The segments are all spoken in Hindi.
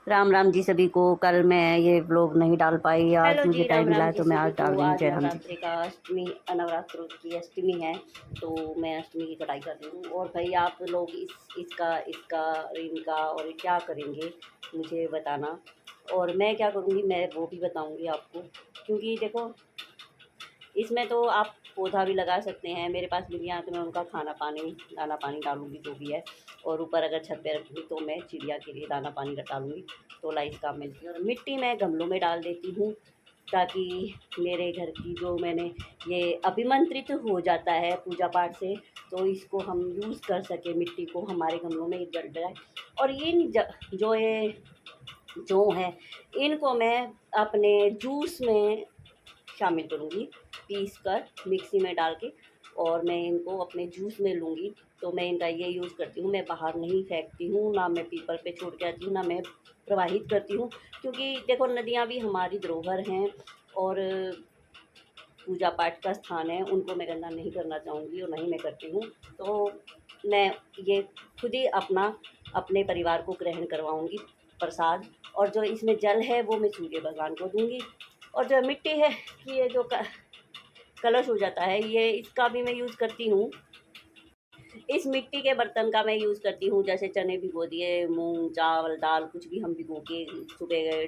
राम राम जी सभी को। कल मैं ये व्लॉग नहीं डाल पाई, आज हेलो मुझे जी, टाइम राम मिला राम है जी तो मैं सभी आज को। डाल रही हूँ। आज जय राम जी। नवरात्रि का अष्टमी नवरात्रों की अष्टमी है, तो मैं अष्टमी की कटाई कर रही हूँ। और भाई आप लोग इसका इनका और क्या करेंगे मुझे बताना, और मैं क्या करूँगी मैं वो भी बताऊँगी आपको। क्योंकि देखो, इसमें तो आप पौधा भी लगा सकते हैं। मेरे पास बिल्लियाँ हैं तो मैं उनका दाना पानी डालूँगी जो भी है। और ऊपर अगर छत पे रखूँगी तो मैं चिड़िया के लिए दाना पानी डालूँगी, तो लाइस काम मिलती है। और मिट्टी मैं गमलों में डाल देती हूँ, ताकि मेरे घर की जो मैंने ये अभिमंत्रित हो जाता है पूजा पाठ से, तो इसको हम यूज़ कर सकें, मिट्टी को हमारे गमलों में जल जाए। और जो है इनको मैं अपने जूस में शामिल करूँगी, पीस कर मिक्सी में डाल के, और मैं इनको अपने जूस में लूँगी। तो मैं इनका ये यूज़ करती हूँ, मैं बाहर नहीं फेंकती हूँ, ना मैं पीपल पे छोड़ के आती हूँ, ना मैं प्रवाहित करती हूँ। क्योंकि देखो, नदियाँ भी हमारी धरोहर हैं और पूजा पाठ का स्थान है, उनको मैं गंदा नहीं करना चाहूँगी और नहीं मैं करती हूँ। तो मैं ये खुद ही अपने परिवार को ग्रहण करवाऊँगी प्रसाद। और जो इसमें जल है वो मैं सूर्य भगवान को दूँगी। और जो मिट्टी है, ये जो कलश हो जाता है, ये इसका भी मैं यूज़ करती हूँ। इस मिट्टी के बर्तन का मैं यूज़ करती हूँ, जैसे चने भिगो दिए, मूंग चावल दाल कुछ भी हम भिगो के सुबह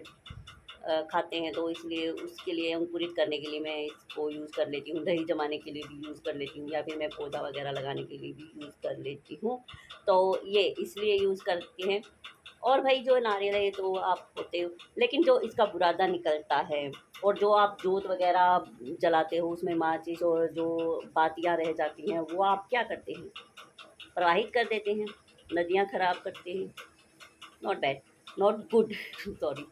खाते हैं, तो इसलिए उसके लिए अंकुरित करने के लिए मैं इसको यूज़ कर लेती हूँ। दही जमाने के लिए भी यूज़ कर लेती हूँ, या फिर मैं पौधा वगैरह लगाने के लिए भी यूज़ कर लेती हूँ। तो ये इसलिए यूज़ करते हैं। और भाई जो नारियल है, ये तो आप होते हो, लेकिन जो इसका बुरादा निकलता है और जो आप जोत वगैरह जलाते हो उसमें माचिस और जो बातियाँ रह जाती हैं, वो आप क्या करते हैं? प्रवाहित कर देते हैं, नदियाँ खराब करते हैं। Not bad, not good sorry.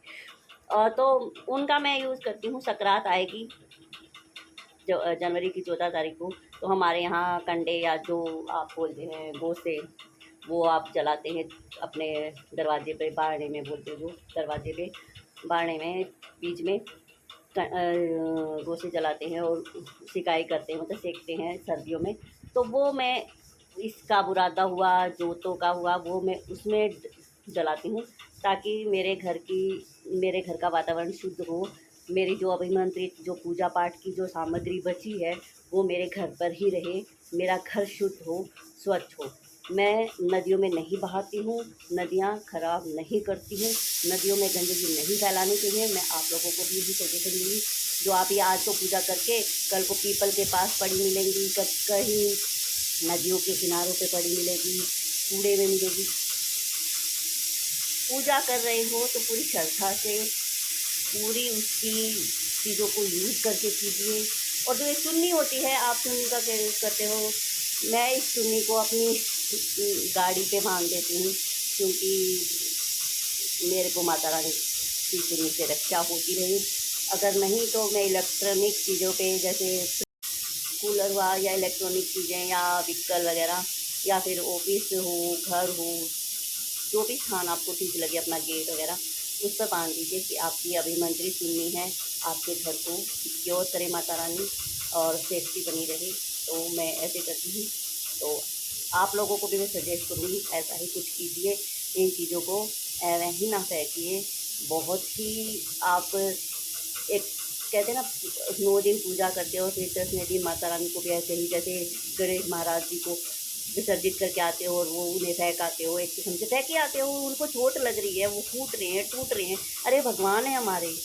तो उनका मैं यूज़ करती हूँ। संक्रांत आएगी जो जनवरी की 14 तारीख को, तो हमारे यहाँ कंडे या जो आप बोलते हैं गोसे, वो आप जलाते हैं अपने दरवाजे पे, बारणे में बोलते हैं जो, दरवाजे पे बारणे में बीच में गोसे जलाते हैं और सिकाई करते हैं, मतलब सेकते हैं सर्दियों में। तो वो मैं इसका बुरादा हुआ, जोतों का हुआ, वो मैं उसमें जलाती हूँ, ताकि मेरे घर का वातावरण शुद्ध हो। मेरी जो अभिमंत्रित जो पूजा पाठ की जो सामग्री बची है, वो मेरे घर पर ही रहे, मेरा घर शुद्ध हो, स्वच्छ हो। मैं नदियों में नहीं बहाती हूँ, नदियाँ खराब नहीं करती हूँ, नदियों में गंदगी नहीं फैलानी चाहिए। मैं आप लोगों को भी यही सजेशन दूँगी, जो आप ये आज तो पूजा करके कल को पीपल के पास पड़ी मिलेंगी, कहीं नदियों के किनारों पे पड़ी मिलेगी, कूड़े में मिलेगी। पूजा कर रहे हो तो पूरी श्रद्धा से, पूरी उसकी चीज़ों को यूज़ करके कीजिए। और जो ये चुन्नी होती है, आप चुन्नी का क्या यूज़ करते हो? मैं इस चुन्नी को अपनी गाड़ी पे बांध देती हूँ, क्योंकि मेरे को माता रानी की चुन्नी से रक्षा होती रही। अगर नहीं तो मैं इलेक्ट्रॉनिक चीज़ों पे, जैसे कूलर हुआ या इलेक्ट्रॉनिक चीज़ें या व्हीकल वगैरह, या फिर ऑफिस हो, घर हो, जो भी स्थान आपको ठीक लगे, अपना गेट वगैरह, उस पर बांध दीजिए कि आपकी अभिमंत्रित चुन्नी है, आपके घर को सिक्योर करे माता रानी और सेफ्टी बनी रहे। तो मैं ऐसे करती हूँ। तो आप लोगों को भी मैं सजेस्ट करूँगी, ऐसा ही कुछ कीजिए, इन चीज़ों को ऐवें ही ना फेंकिए। बहुत ही आप एक कहते हैं ना, 9 दिन पूजा करते हो, फिर 10वें दिन माता रानी को भी ऐसे ही, जैसे गणेश महाराज जी को विसर्जित करके आते हो और वो उन्हें फेंक आते हो, एक किस्म से फेंक के आते हो, उनको चोट लग रही है, वो फूट रहे हैं, टूट रहे हैं। अरे भगवान है हमारे,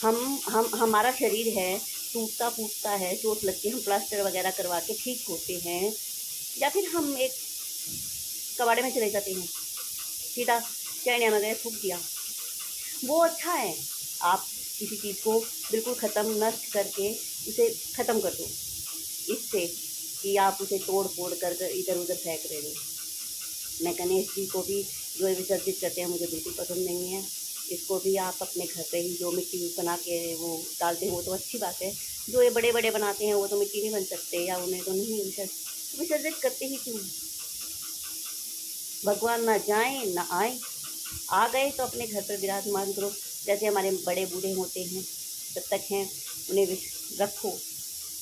हम हमारा शरीर है, टूटता फूटता है, चोट लगती है, हम प्लास्टर वगैरह करवा के ठीक होते हैं, या फिर हम एक कबाड़े में चले जाते हैं, सीधा चैनिया में गए, फूक दिया, वो अच्छा है। आप किसी चीज़ को बिल्कुल ख़त्म नष्ट करके उसे ख़त्म कर दो, इससे कि आप उसे तोड़ फोड़ कर इधर उधर फेंक रहे हो। मैं गणेश जी को भी जो ये विसर्जित करते हैं, मुझे बिल्कुल पसंद नहीं है। इसको भी आप अपने घर पे ही जो मिट्टी बना के वो डालते हैं, वो तो अच्छी बात है। जो ये बड़े बड़े बनाते हैं वो तो मिट्टी नहीं बन सकते, या उन्हें तो नहीं विसर्जित करते ही क्यों? भगवान ना जाए ना आए, आ गए तो अपने घर पर विराजमान करो। जैसे हमारे बड़े बूढ़े होते हैं, जब तक हैं उन्हें रखो।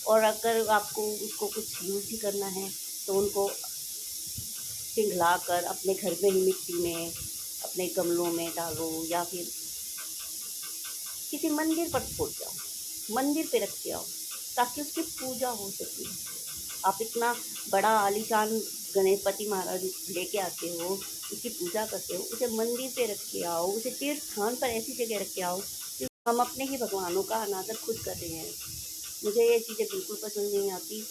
और अगर आपको उसको कुछ यूज़ भी करना है, तो उनको पिघला कर अपने घर में ही मिट्टी में अपने गमलों में डालो या फिर किसी मंदिर पर छोड़ जाओ, मंदिर पे रख के आओ, ताकि उसकी पूजा हो सके। आप इतना बड़ा आलीशान गणपति महाराज लेके आते हो, उसकी पूजा करते हो, उसे मंदिर पे रख के आओ, उसे तीर्थ स्थान पर ऐसी जगह रख के आओ कि हम अपने ही भगवानों का अनादर खुद कर रहे हैं। मुझे ये चीज़ें बिल्कुल पसंद नहीं आती।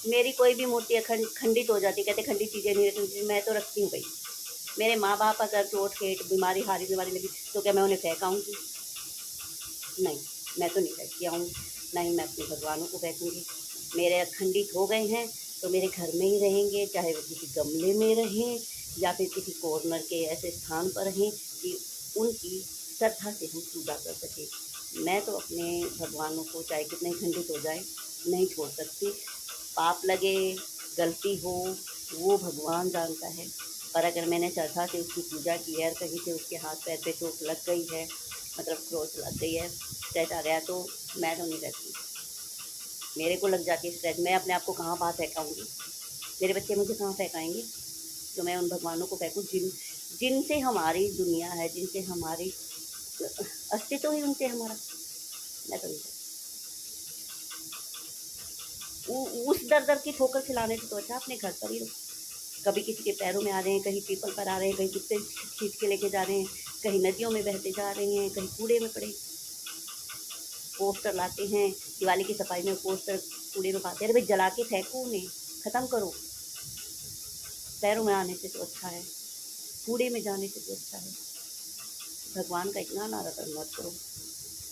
मेरी कोई भी मूर्ति खंडित हो जाती, कहते खंडित चीज़ें नहीं रखनी, मैं तो रखती हूँ भाई। मेरे माँ बाप अगर चोट खेट बीमारी हारी बीमारी लगी तो क्या मैं उन्हें फेंकाऊँगी? नहीं, मैं तो नहीं फेंक के आऊँगी, ना ही मैं अपने भगवानों को फेंकूँगी। मेरे खंडित हो गए हैं तो मेरे घर में ही रहेंगे, चाहे वो किसी गमले में रहें या फिर किसी कॉर्नर के ऐसे स्थान पर रहें कि उनकी श्रद्धा से हम पूजा कर सकें। मैं तो अपने भगवानों को चाहे कितने ही खंडित हो जाए नहीं छोड़ सकती। पाप लगे, गलती हो, वो भगवान जानता है। पर अगर मैंने श्रद्धा से उसकी पूजा की है और कहीं से उसके हाथ पैर पे चोट लग गई है, मतलब क्रोच लग गई है, स्क्रैच आ गया, तो मैं तो नहीं रहती। मेरे को लग जाती है स्क्रैच, मैं अपने आप को कहाँ बाहर फेंकाऊँगी? मेरे बच्चे मुझे कहाँ फेंकाएँगे? तो मैं उन भगवानों को फेंकूँ जिनसे हमारी दुनिया है, जिनसे हमारी अस्तित्व ही उनसे हमारा। मैं तो नहीं करती। उस दर-दर की ठोकर खिलाने से तो अच्छा अपने घर पर ही रहो। कभी किसी के पैरों में आ रहे हैं, कहीं पीपल पर आ रहे हैं, कहीं कुत्ते खींच के लेके जा रहे हैं, कहीं नदियों में बहते जा रहे हैं, कहीं कूड़े में पड़े। पोस्टर लाते हैं, दिवाली की सफाई में पोस्टर कूड़े में पाते हैं, अरे भाई जला के फेंको उन्हें, ख़त्म करो। पैरों में आने से तो अच्छा है, कूड़े में जाने से तो अच्छा है। भगवान का इतना अनादर मत करो।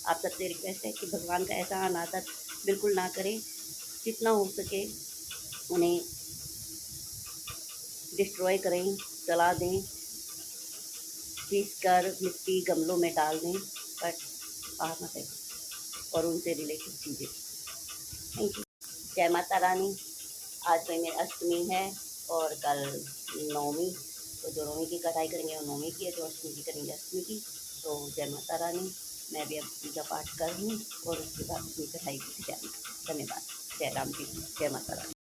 आप सबसे रिक्वेस्ट है कि भगवान का ऐसा अनादर बिल्कुल ना करें। जितना हो सके उन्हें डिस्ट्रॉय करें, जला दें, पीस कर मिट्टी गमलों में डाल दें, बट बाहर ना फेंकें और उनसे रिलेटेड चीज़ें। Thank you. जय माता रानी। आज भाई मेरी अष्टमी है और कल नवमी, तो जो नवमी की कटाई करेंगे वो नवमी की है, जो अष्टमी की करेंगे अष्टमी की। तो जय माता रानी। मैं भी अब पूजा पाठ कर लूँ और उसके बाद अपनी कटाई की तैयारी। धन्यवाद। जय राम जी, जय माता रानी।